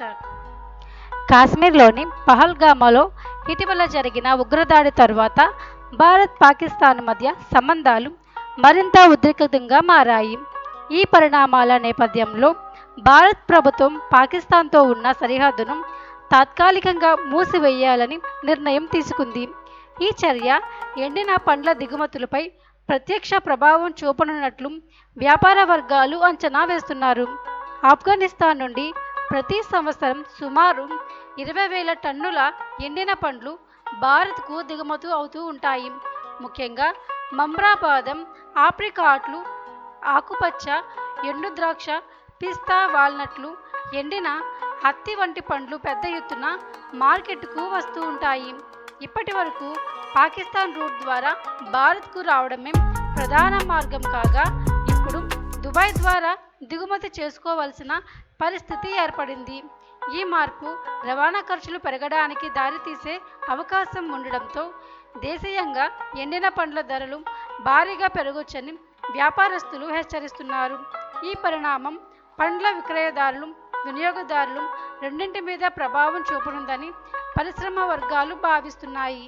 Start. కాశ్మీర్లోని పహల్గామాలో ఇటీవల జరిగిన ఉగ్రదాడి తర్వాత భారత్ పాకిస్తాన్ మధ్య సంబంధాలు మరింత ఉద్రిక్తంగా మారాయి. ఈ పరిణామాల నేపథ్యంలో భారత్ ప్రభుత్వం పాకిస్తాన్తో ఉన్న సరిహద్దును తాత్కాలికంగా మూసివేయాలని నిర్ణయం తీసుకుంది. ఈ చర్య ఎండిన పండ్ల దిగుమతులపై ప్రత్యక్ష ప్రభావం చూపనున్నట్లు వ్యాపార వర్గాలు అంచనా వేస్తున్నారు. ఆఫ్ఘనిస్తాన్ నుండి ప్రతి సంవత్సరం సుమారు 20,000 టన్నుల ఎండిన పండ్లు భారత్కు దిగుమతి అవుతూ ఉంటాయి. ముఖ్యంగా మమ్రా బాదం, ఆప్రికాట్లు, ఆకుపచ్చ, ఎండు ద్రాక్ష, పిస్తా, వాల్నట్లు, ఎండిన హత్తి వంటి పండ్లు పెద్ద ఎత్తున మార్కెట్కు వస్తూ ఉంటాయి. ఇప్పటి వరకు పాకిస్తాన్ రూట్ ద్వారా భారత్కు రావడమే ప్రధాన మార్గం కాగా ఇప్పుడు దుబాయ్ ద్వారా దిగుమతి చేసుకోవాల్సిన పరిస్థితి ఏర్పడింది. ఈ మార్పు రవాణా ఖర్చులు పెరగడానికి దారితీసే అవకాశం ఉండడంతో దేశీయంగా ఎండిన పండ్ల ధరలు భారీగా పెరగొచ్చని వ్యాపారస్తులు హెచ్చరిస్తున్నారు. ఈ పరిణామం పండ్ల విక్రయదారులు, వినియోగదారులు రెండింటి మీద ప్రభావం చూపనుందని పరిశ్రమ వర్గాలు భావిస్తున్నాయి.